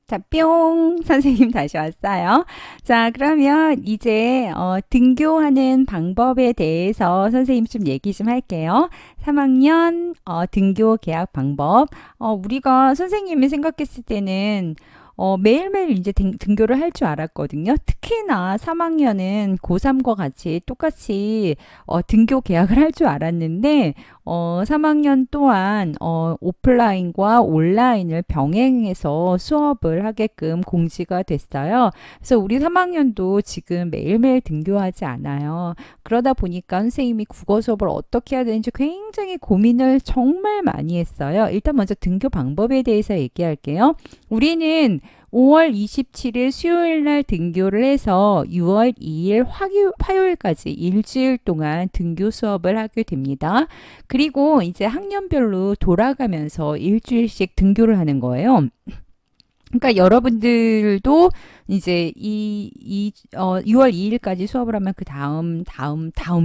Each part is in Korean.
자, 뿅! 선생님 다시 왔어요. 자, 그러면 이제 등교하는 방법에 대해서 선생님 좀 얘기 좀 할게요. 3학년 등교 계약 방법. 우리가 선생님이 생각했을 때는 매일매일 이제 등교를 할 줄 알았거든요. 특히나 3학년은 고3과 같이 똑같이 등교 계약을 할 줄 알았는데 3학년 또한 오프라인과 온라인을 병행해서 수업을 하게끔 공지가 됐어요. 그래서 우리 3학년도 지금 매일매일 등교하지 않아요. 그러다 보니까 선생님이 국어 수업을 어떻게 해야 되는지 굉장히 고민을 정말 많이 했어요. 일단 먼저 등교 방법에 대해서 얘기할게요. 우리는 5월 27일 수요일 날 등교를 해서 6월 2일 화요일까지 일주일 동안 등교 수업을 하게 됩니다. 그리고 이제 학년별로 돌아가면서 일주일씩 등교를 하는 거예요. 그러니까 여러분들도 이제 6월 2일까지 수업을 하면 그 다음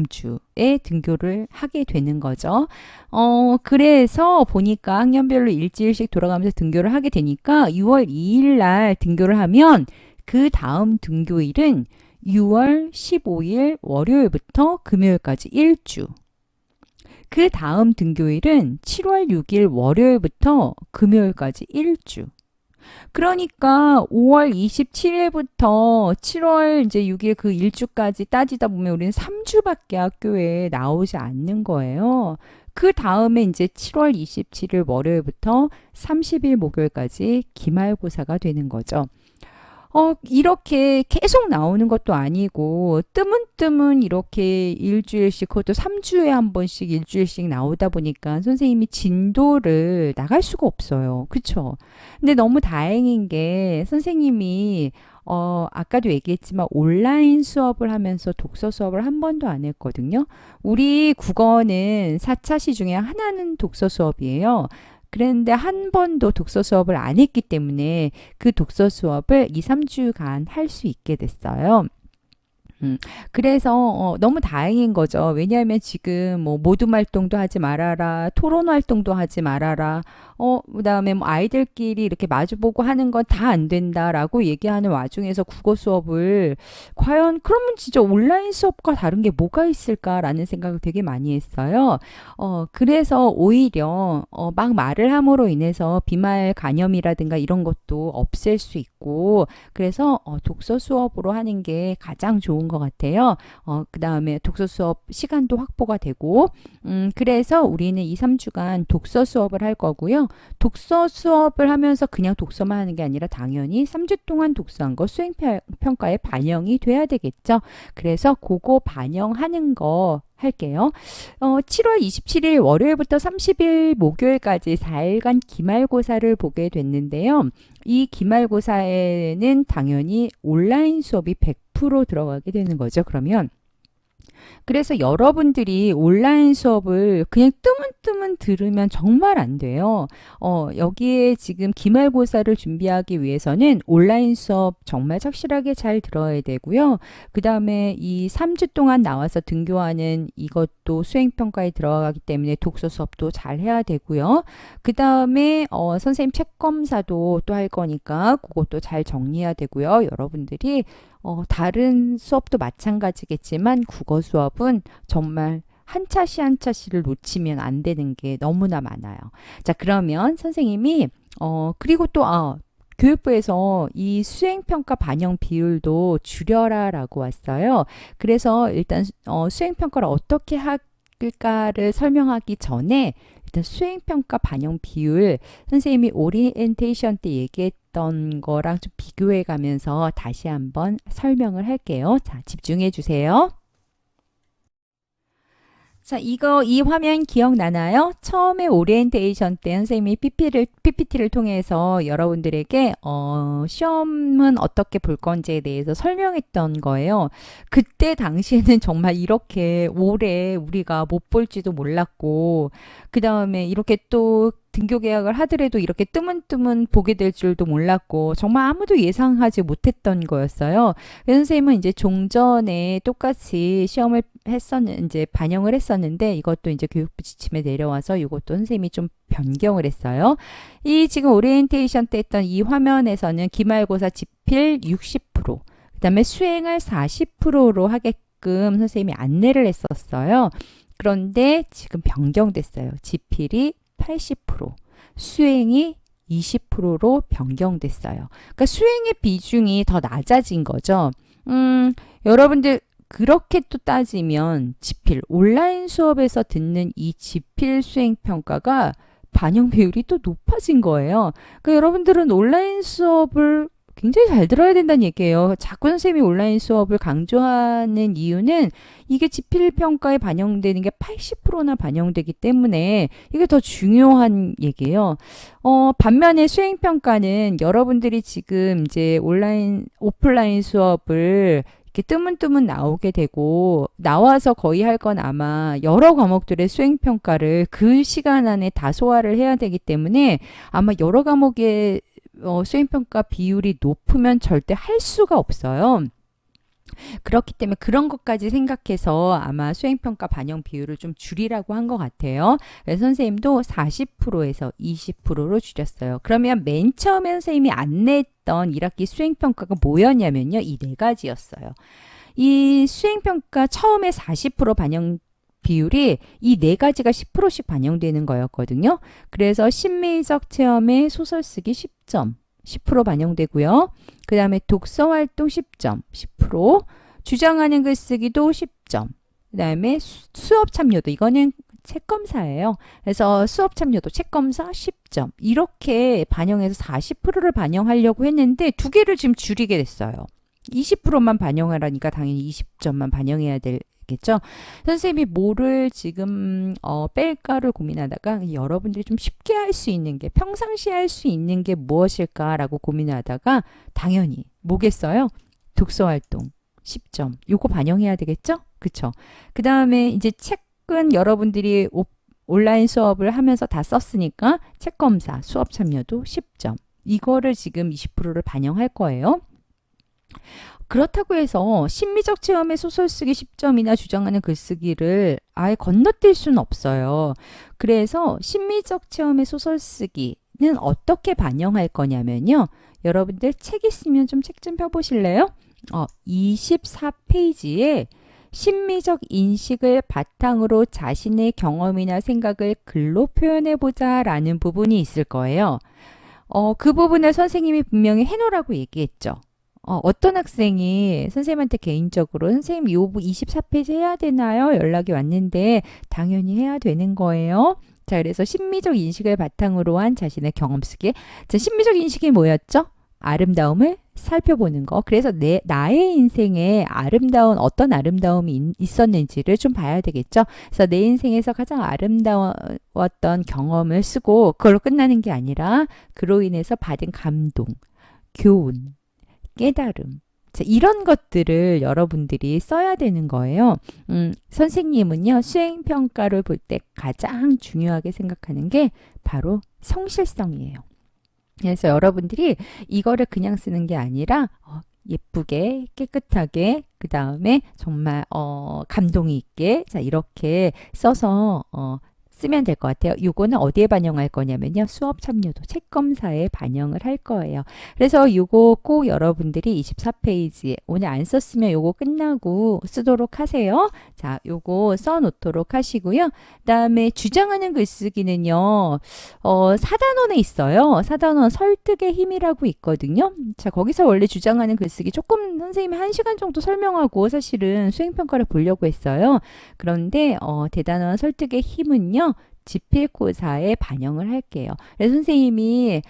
주에 등교를 하게 되는 거죠. 그래서 보니까 학년별로 일주일씩 돌아가면서 등교를 하게 되니까 6월 2일 날 등교를 하면 그 다음 등교일은 6월 15일 월요일부터 금요일까지 일주. 그 다음 등교일은 7월 6일 월요일부터 금요일까지 일주. 그러니까 5월 27일부터 7월 이제 6일 그 일주까지 따지다 보면 우리는 3주밖에 학교에 나오지 않는 거예요. 그 다음에 이제 7월 27일 월요일부터 30일 목요일까지 기말고사가 되는 거죠. 이렇게 계속 나오는 것도 아니고 뜨문뜨문 이렇게 일주일씩 그것도 3주에 한 번씩 일주일씩 나오다 보니까 선생님이 진도를 나갈 수가 없어요. 그쵸? 근데 너무 다행인 게 선생님이 아까도 얘기했지만 온라인 수업을 하면서 독서 수업을 한 번도 안 했거든요. 우리 국어는 4차시 중에 하나는 독서 수업이에요. 그런데 한 번도 독서 수업을 안 했기 때문에 그 독서 수업을 2, 3주간 할 수 있게 됐어요. 그래서 너무 다행인 거죠. 왜냐하면 지금 뭐 모둠 활동도 하지 말아라, 토론 활동도 하지 말아라, 그다음에 뭐 아이들끼리 이렇게 마주보고 하는 건 다 안 된다라고 얘기하는 와중에서 국어 수업을 과연 그러면 진짜 온라인 수업과 다른 게 뭐가 있을까라는 생각을 되게 많이 했어요. 그래서 오히려 막 말을 함으로 인해서 비말 간염이라든가 이런 것도 없앨 수 있고 그래서 독서 수업으로 하는 게 가장 좋은 것 같아요. 그 다음에 독서 수업 시간도 확보가 되고, 그래서 우리는 2, 3주간 독서 수업을 할 거고요. 독서 수업을 하면서 그냥 독서만 하는 게 아니라 당연히 3주 동안 독서한 거 수행평가에 반영이 돼야 되겠죠. 그래서 그거 반영하는 거 할게요. 7월 27일 월요일부터 30일 목요일까지 4일간 기말고사를 보게 됐는데요. 이 기말고사에는 당연히 온라인 수업이 100% 들어가게 되는 거죠. 그러면 그래서 여러분들이 온라인 수업을 그냥 뜨문뜨문 들으면 정말 안 돼요. 여기에 지금 기말고사를 준비하기 위해서는 온라인 수업 정말 착실하게 잘 들어야 되고요. 그 다음에 이 3주 동안 나와서 등교하는 이것도 수행평가에 들어가기 때문에 독서 수업도 잘 해야 되고요. 그 다음에 선생님 책검사도 또 할 거니까 그것도 잘 정리해야 되고요. 여러분들이 다른 수업도 마찬가지겠지만 국어 수업은 정말 한 차시 한 차시를 놓치면 안 되는 게 너무나 많아요. 자, 그러면 선생님이 그리고 또 교육부에서 이 수행평가 반영 비율도 줄여라라고 왔어요. 그래서 일단 수행평가를 어떻게 할까를 설명하기 전에 일단 수행평가 반영 비율 선생님이 오리엔테이션 때 얘기했던 거랑 좀 비교해 가면서 다시 한번 설명을 할게요. 자, 집중해 주세요. 자, 이 화면 기억나나요? 처음에 오리엔테이션 때 선생님이 PPT를 통해서 여러분들에게 시험은 어떻게 볼 건지에 대해서 설명했던 거예요. 그때 당시에는 정말 이렇게 오래 우리가 못 볼지도 몰랐고, 그 다음에 이렇게 또 등교 계약을 하더라도 이렇게 뜨문뜨문 보게 될 줄도 몰랐고 정말 아무도 예상하지 못했던 거였어요. 그래서 선생님은 이제 종전에 똑같이 시험을 이제 반영을 했었는데 이것도 이제 교육부 지침에 내려와서 이것도 선생님이 좀 변경을 했어요. 이 지금 오리엔테이션 때 했던 이 화면에서는 기말고사 지필 60%, 그다음에 수행을 40%로 하게끔 선생님이 안내를 했었어요. 그런데 지금 변경됐어요. 지필이 80%, 수행이 20%로 변경됐어요. 그러니까 수행의 비중이 더 낮아진 거죠. 여러분들 그렇게 또 따지면 지필, 온라인 수업에서 듣는 이 지필 수행 평가가 반영 비율이 또 높아진 거예요. 그러니까 여러분들은 온라인 수업을 굉장히 잘 들어야 된다는 얘기예요. 자꾸 선생님이 온라인 수업을 강조하는 이유는 이게 지필 평가에 반영되는 게 80%나 반영되기 때문에 이게 더 중요한 얘기예요. 반면에 수행 평가는 여러분들이 지금 이제 오프라인 수업을 이렇게 뜨문뜨문 나오게 되고 나와서 거의 할 건 아마 여러 과목들의 수행 평가를 그 시간 안에 다 소화를 해야 되기 때문에 아마 여러 과목의 수행평가 비율이 높으면 절대 할 수가 없어요. 그렇기 때문에 그런 것까지 생각해서 아마 수행평가 반영 비율을 좀 줄이라고 한 것 같아요. 그래서 선생님도 40%에서 20%로 줄였어요. 그러면 맨 처음에 선생님이 안내했던 1학기 수행평가가 뭐였냐면요. 이 네 가지였어요. 이 수행평가 처음에 40% 반영 비율이 이 네 가지가 10%씩 반영되는 거였거든요. 그래서 심미적 체험의 소설 쓰기 10점, 10% 반영되고요. 그 다음에 독서 활동 10점, 10%, 주장하는 글쓰기도 10점, 그 다음에 수업 참여도, 이거는 책검사예요. 그래서 수업 참여도 책검사 10점, 이렇게 반영해서 40%를 반영하려고 했는데 두 개를 지금 줄이게 됐어요. 20%만 반영하라니까 당연히 20점만 반영해야 겠죠. 선생님이 뭐를 지금 뺄까를 고민하다가 여러분들이 좀 쉽게 할 수 있는 게 평상시에 할 수 있는 게 무엇일까라고 고민하다가 당연히 뭐겠어요? 독서활동 10점 요거 반영해야 되겠죠? 그쵸? 그 다음에 이제 책은 여러분들이 온라인 수업을 하면서 다 썼으니까 책검사 수업 참여도 10점 이거를 지금 20%를 반영할 거예요. 그렇다고 해서 심미적 체험의 소설 쓰기 10점이나 주장하는 글쓰기를 아예 건너뛸 수는 없어요. 그래서 심미적 체험의 소설 쓰기는 어떻게 반영할 거냐면요. 여러분들 책 있으면 좀 책 좀 펴보실래요? 24페이지에 심미적 인식을 바탕으로 자신의 경험이나 생각을 글로 표현해보자 라는 부분이 있을 거예요. 그 부분을 선생님이 분명히 해놓으라고 얘기했죠. 어떤 학생이 선생님한테 개인적으로 선생님 요 24페이지 해야 되나요? 연락이 왔는데 당연히 해야 되는 거예요. 자, 그래서 심미적 인식을 바탕으로 한 자신의 경험 쓰기. 자, 심미적 인식이 뭐였죠? 아름다움을 살펴보는 거. 그래서 나의 인생에 어떤 아름다움이 있었는지를 좀 봐야 되겠죠. 그래서 내 인생에서 가장 아름다웠던 경험을 쓰고 그걸로 끝나는 게 아니라 그로 인해서 받은 감동, 교훈, 깨달음. 자, 이런 것들을 여러분들이 써야 되는 거예요. 선생님은요, 수행평가를 볼 때 가장 중요하게 생각하는 게 바로 성실성이에요. 그래서 여러분들이 이거를 그냥 쓰는 게 아니라 예쁘게, 깨끗하게, 그 다음에 정말 감동이 있게 자 이렇게 써서 쓰면 될 것 같아요. 요거는 어디에 반영할 거냐면요. 수업 참여도 책검사에 반영을 할 거예요. 그래서 요거 꼭 여러분들이 24페이지에 오늘 안 썼으면 요거 끝나고 쓰도록 하세요. 자, 요거 써놓도록 하시고요. 그다음에 주장하는 글쓰기는요. 4단원에 있어요. 4단원 설득의 힘이라고 있거든요. 자, 거기서 원래 주장하는 글쓰기 조금 선생님이 1시간 정도 설명하고 사실은 수행평가를 보려고 했어요. 그런데 대단원 설득의 힘은요. 지필고사에 반영을 할게요. 그래서 선생님이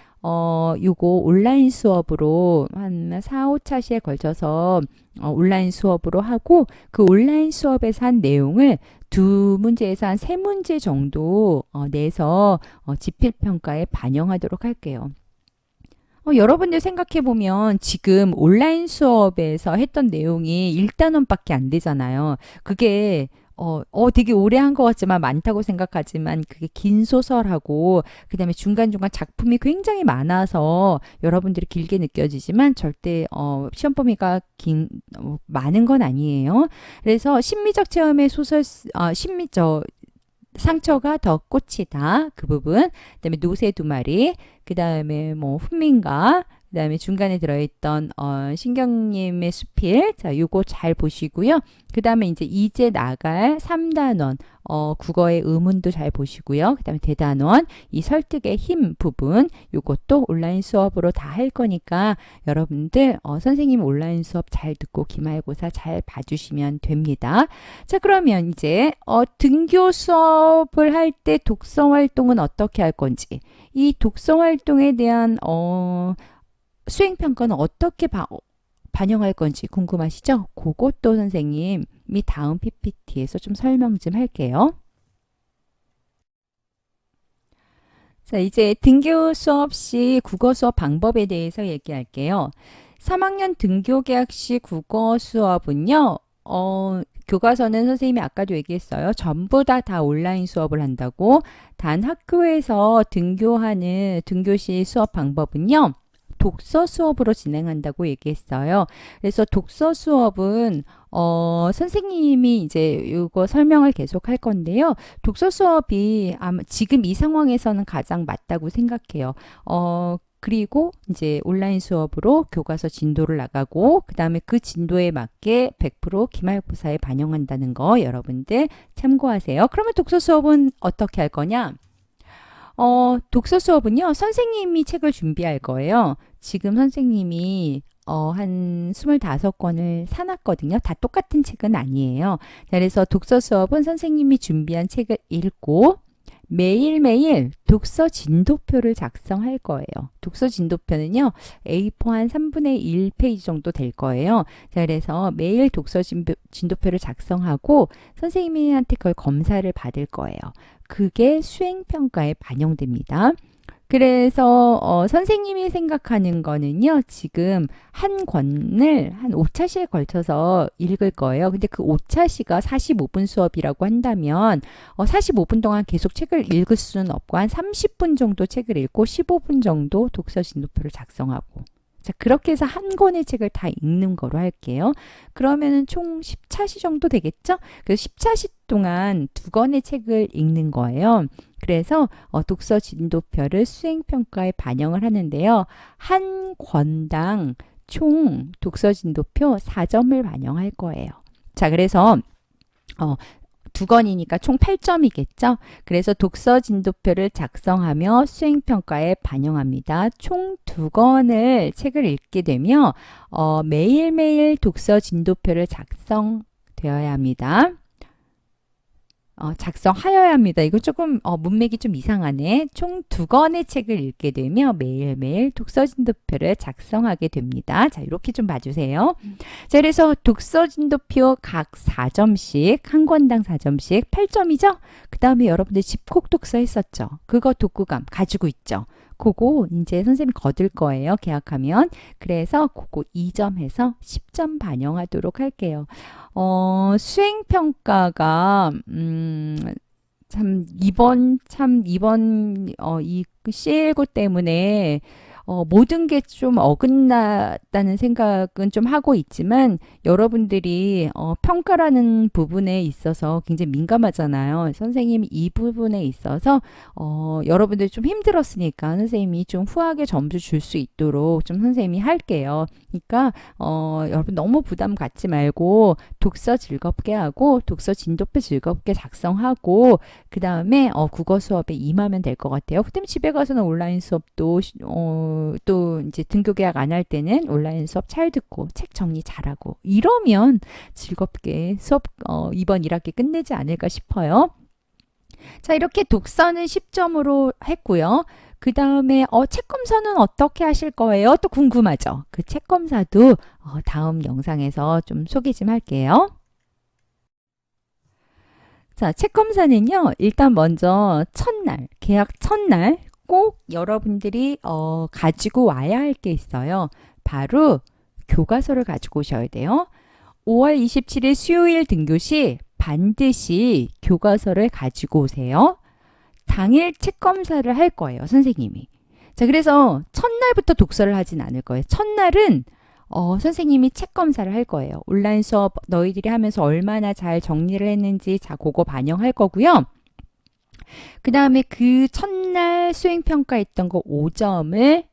요거 온라인 수업으로 한 4, 5차시에 걸쳐서 온라인 수업으로 하고 그 온라인 수업에서 한 내용을 2문제에서 한 3문제 정도 내서 지필평가에 반영하도록 할게요. 여러분들 생각해보면 지금 온라인 수업에서 했던 내용이 1단원밖에 안 되잖아요. 그게 되게 오래 한 것 같지만 많다고 생각하지만 그게 긴 소설하고 그다음에 중간중간 작품이 굉장히 많아서 여러분들이 길게 느껴지지만 절대 시험 범위가 많은 건 아니에요. 그래서 심미적 체험의 심미적 상처가 더 꽃이다. 그 부분. 그다음에 노새 두 마리. 그다음에 뭐 훈민가. 그다음에 중간에 들어있던 신경님의 수필. 자, 요거 잘 보시고요. 그다음에 이제 나갈 3단원 국어의 의문도 잘 보시고요. 그다음에 대단원 이 설득의 힘 부분 요것도 온라인 수업으로 다 할 거니까 여러분들 선생님 온라인 수업 잘 듣고 기말고사 잘 봐주시면 됩니다. 자, 그러면 이제 등교 수업을 할 때 독서 활동은 어떻게 할 건지 이 독서 활동에 대한 수행평가는 어떻게 반영할 건지 궁금하시죠? 그것도 선생님이 다음 PPT에서 좀 설명 좀 할게요. 자, 이제 등교 수업 시 국어 수업 방법에 대해서 얘기할게요. 3학년 등교 개학 시 국어 수업은요, 교과서는 선생님이 아까도 얘기했어요. 전부 다 온라인 수업을 한다고. 단 학교에서 등교하는 등교시 수업 방법은요. 독서 수업으로 진행한다고 얘기했어요. 그래서 독서 수업은 선생님이 이제 이거 설명을 계속 할 건데요. 독서 수업이 아마 지금 이 상황에서는 가장 맞다고 생각해요. 그리고 이제 온라인 수업으로 교과서 진도를 나가고 그 다음에 그 진도에 맞게 100% 기말고사에 반영한다는 거 여러분들 참고하세요. 그러면 독서 수업은 어떻게 할 거냐? 독서 수업은요, 선생님이 책을 준비할 거예요. 지금 선생님이 한 25권을 사놨거든요. 다 똑같은 책은 아니에요. 그래서 독서 수업은 선생님이 준비한 책을 읽고 매일매일 독서 진도표를 작성할 거예요. 독서 진도표는요, A4 한 3분의 1페이지 정도 될 거예요. 자, 그래서 매일 독서 진도표를 작성하고 선생님한테 그걸 검사를 받을 거예요. 그게 수행평가에 반영됩니다. 그래서 선생님이 생각하는 거는요. 지금 한 권을 한 5차시에 걸쳐서 읽을 거예요. 근데 그 5차시가 45분 수업이라고 한다면 45분 동안 계속 책을 읽을 수는 없고 한 30분 정도 책을 읽고 15분 정도 독서 진도표를 작성하고 자, 그렇게 해서 한 권의 책을 다 읽는 거로 할게요. 그러면은 총 10차시 정도 되겠죠? 그래서 10차시 동안 2권의 책을 읽는 거예요. 그래서 독서 진도표를 수행평가에 반영을 하는데요. 한 권당 총 독서 진도표 4점을 반영할 거예요. 자, 그래서 2권이니까 총 8점이겠죠? 그래서 독서 진도표를 작성하며 수행평가에 반영합니다. 총 2권을 책을 읽게 되며 매일매일 독서 진도표를 작성되어야 합니다. 작성하여야 합니다. 이거 조금 문맥이 좀 이상하네. 총 2권의 책을 읽게 되며 매일매일 독서 진도표를 작성하게 됩니다. 자, 이렇게 좀 봐주세요. 자, 그래서 독서 진도표 각 4점씩, 한 권당 4점씩 8점이죠? 그 다음에 여러분들 집콕 독서 했었죠? 그거 독후감 가지고 있죠? 그거 이제 선생님이 거둘 거예요. 계약하면. 그래서 그거 2점 해서 10점 반영하도록 할게요. 수행평가가 이번 이 C19 때문에 모든 게 좀 어긋났다는 생각은 좀 하고 있지만 여러분들이 평가라는 부분에 있어서 굉장히 민감하잖아요. 선생님이 이 부분에 있어서 여러분들이 좀 힘들었으니까 선생님이 좀 후하게 점수 줄 수 있도록 좀 선생님이 할게요. 그러니까 여러분 너무 부담 갖지 말고 독서 즐겁게 하고 독서 진도표 즐겁게 작성하고 그 다음에 국어 수업에 임하면 될 것 같아요. 그다음에 집에 가서는 온라인 수업도 또 이제 등교 계약 안 할 때는 온라인 수업 잘 듣고 책 정리 잘하고 이러면 즐겁게 수업 이번 1학기 끝내지 않을까 싶어요. 자, 이렇게 독서는 10점으로 했고요. 그 다음에 책 검사는 어떻게 하실 거예요? 또 궁금하죠? 그 책 검사도 다음 영상에서 좀 소개 좀 할게요. 자, 책 검사는요. 일단 먼저 첫날, 계약 첫날 꼭 여러분들이 가지고 와야 할 게 있어요. 바로 교과서를 가지고 오셔야 돼요. 5월 27일 수요일 등교시 반드시 교과서를 가지고 오세요. 당일 책 검사를 할 거예요, 선생님이. 자, 그래서 첫날부터 독서를 하진 않을 거예요. 첫날은 선생님이 책 검사를 할 거예요. 온라인 수업 너희들이 하면서 얼마나 잘 정리를 했는지, 자, 그거 반영할 거고요. 그 다음에 그 첫날 수행평가했던 거 5점을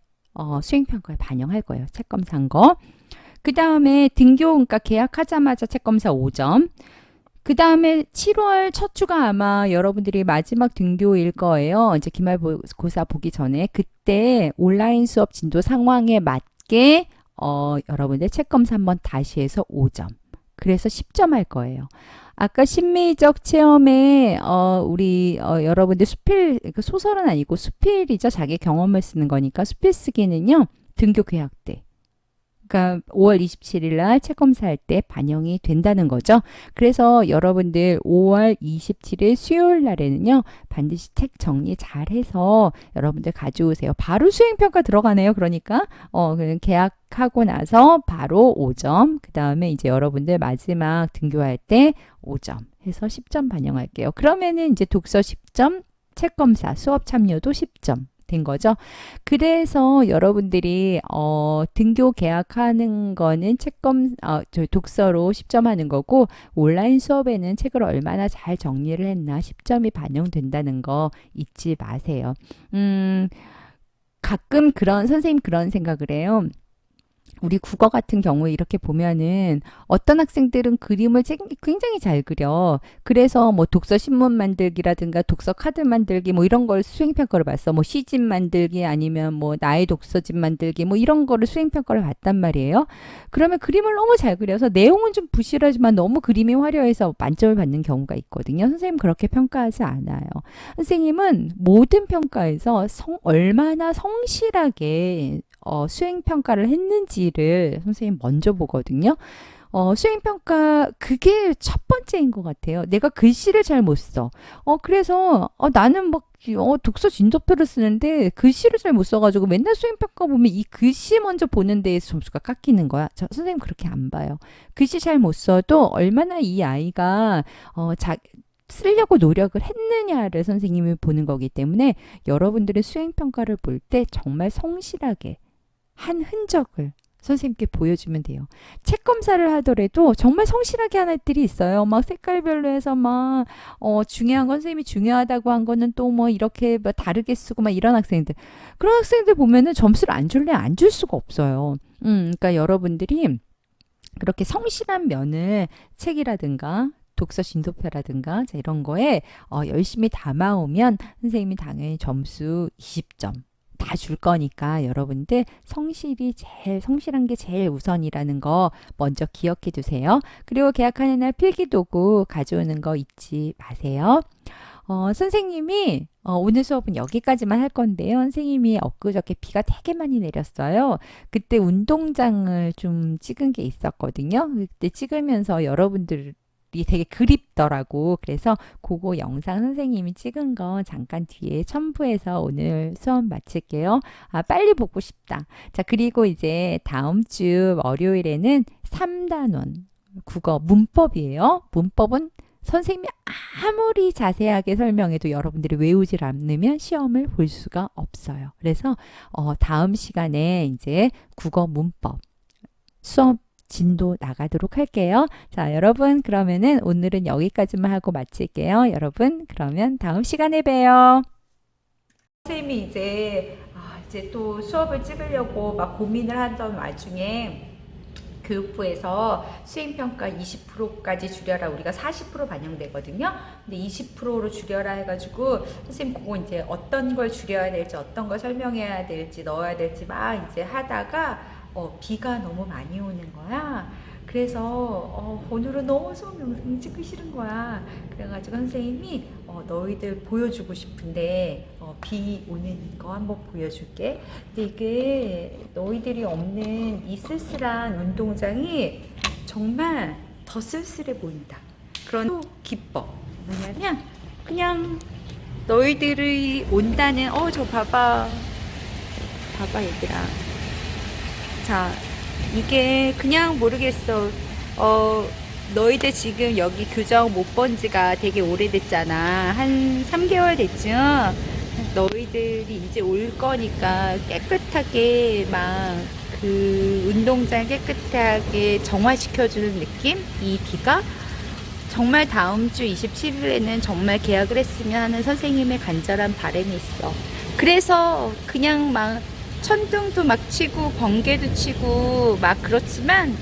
수행평가에 반영할 거예요. 책 검사한 거. 그 다음에 등교, 그러니까 계약하자마자 책 검사 5점. 그 다음에 7월 첫 주가 아마 여러분들이 마지막 등교일 거예요. 이제 기말고사 보기 전에. 그때 온라인 수업 진도 상황에 맞게 여러분들 책 검사 한번 다시 해서 5점. 그래서 10점 할 거예요. 아까 심미적 체험에 우리 여러분들 수필, 소설은 아니고 수필이죠. 자기 경험을 쓰는 거니까 수필 쓰기는요. 등교 계약 때. 그러니까 5월 27일 날 책 검사할 때 반영이 된다는 거죠. 그래서 여러분들 5월 27일 수요일 날에는요. 반드시 책 정리 잘 해서 여러분들 가져오세요. 바로 수행평가 들어가네요. 그러니까 계약하고 나서 바로 5점. 그 다음에 이제 여러분들 마지막 등교할 때 5점 해서 10점 반영할게요. 그러면은 이제 독서 10점, 책 검사, 수업 참여도 10점. 된 거죠. 그래서 여러분들이 등교 계약하는 거는 독서로 10점 하는 거고 온라인 수업에는 책을 얼마나 잘 정리를 했나 10점이 반영된다는 거 잊지 마세요. 가끔 선생님 그런 생각을 해요. 우리 국어 같은 경우에 이렇게 보면은 어떤 학생들은 그림을 굉장히 잘 그려. 그래서 뭐 독서 신문 만들기라든가 독서 카드 만들기 뭐 이런 걸 수행평가를 봤어. 뭐 시집 만들기 아니면 뭐 나의 독서집 만들기 뭐 이런 거를 수행평가를 봤단 말이에요. 그러면 그림을 너무 잘 그려서 내용은 좀 부실하지만 너무 그림이 화려해서 만점을 받는 경우가 있거든요. 선생님 그렇게 평가하지 않아요. 선생님은 모든 평가에서 얼마나 성실하게 수행평가를 했는지를 선생님 먼저 보거든요. 수행평가 그게 첫 번째인 것 같아요. 내가 글씨를 잘 못 써. 그래서 나는 막 독서 진도표를 쓰는데 글씨를 잘 못 써가지고 맨날 수행평가 보면 이 글씨 먼저 보는 데에서 점수가 깎이는 거야. 선생님 그렇게 안 봐요. 글씨 잘 못 써도 얼마나 이 아이가 쓰려고 노력을 했느냐를 선생님이 보는 거기 때문에 여러분들의 수행평가를 볼 때 정말 성실하게 한 흔적을 선생님께 보여주면 돼요. 책 검사를 하더라도 정말 성실하게 하는 애들이 있어요. 막 색깔별로 해서 막 중요한 건 선생님이 중요하다고 한 거는 또 뭐 이렇게 뭐 다르게 쓰고 막 이런 학생들. 그런 학생들 보면은 점수를 안 줄래 안 줄 수가 없어요. 그러니까 여러분들이 그렇게 성실한 면을 책이라든가 독서 진도표라든가 이런 거에 열심히 담아오면 선생님이 당연히 점수 20점 다 줄 거니까 여러분들 성실한 게 제일 우선이라는 거 먼저 기억해 두세요. 그리고 계약하는 날 필기도구 가져오는 거 잊지 마세요. 선생님이 오늘 수업은 여기까지만 할 건데요. 선생님이 엊그저께 비가 되게 많이 내렸어요. 그때 운동장을 좀 찍은 게 있었거든요. 그때 찍으면서 여러분들 되게 그립더라고. 그래서 그거 영상 선생님이 찍은 거 잠깐 뒤에 첨부해서 오늘 수업 마칠게요. 빨리 보고 싶다. 자, 그리고 이제 다음 주 월요일에는 3단원 국어 문법이에요. 문법은 선생님이 아무리 자세하게 설명해도 여러분들이 외우질 않으면 시험을 볼 수가 없어요. 그래서 다음 시간에 이제 국어 문법 수업 진도 나가도록 할게요. 자, 여러분 그러면은 오늘은 여기까지만 하고 마칠게요. 여러분 그러면 다음 시간에 봬요. 선생님이 이제 또 수업을 찍으려고 막 고민을 하던 와중에 교육부에서 수행평가 20%까지 줄여라. 우리가 40% 반영되거든요. 근데 20%로 줄여라 해가지고 선생님 그거 이제 어떤 걸 줄여야 될지 어떤 걸 설명해야 될지 넣어야 될지 막 이제 하다가 비가 너무 많이 오는 거야. 그래서 오늘은 너무 수업 영상 찍기 싫은 거야. 그래가지고 선생님이 너희들 보여주고 싶은데 비 오는 거 한번 보여줄게. 근데 이게 너희들이 없는 이 쓸쓸한 운동장이 정말 더 쓸쓸해 보인다. 그런 기뻐. 뭐냐면 그냥 너희들이 온다는 저 봐봐 얘들아. 자, 이게 그냥 모르겠어. 너희들 지금 여기 교정 못 본 지가 되게 오래됐잖아. 한 3개월 됐죠? 너희들이 이제 올 거니까 깨끗하게 막 그 운동장 깨끗하게 정화시켜주는 느낌? 이 비가 정말 다음 주 27일에는 정말 계약을 했으면 하는 선생님의 간절한 바람이 있어. 그래서 그냥 막 천둥도 막 치고 번개도 치고 막 그렇지만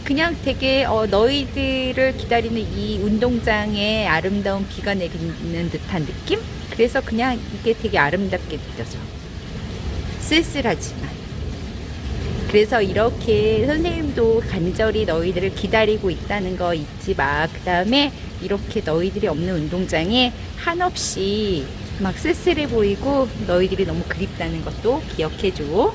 그냥 되게 너희들을 기다리는 이 운동장에 아름다운 비가 내리는 듯한 느낌? 그래서 그냥 이게 되게 아름답게 느껴져. 쓸쓸하지만. 그래서 이렇게 선생님도 간절히 너희들을 기다리고 있다는 거 잊지 마. 그 다음에 이렇게 너희들이 없는 운동장에 한없이 막 쓸쓸해 보이고 너희들이 너무 그립다는 것도 기억해 줘.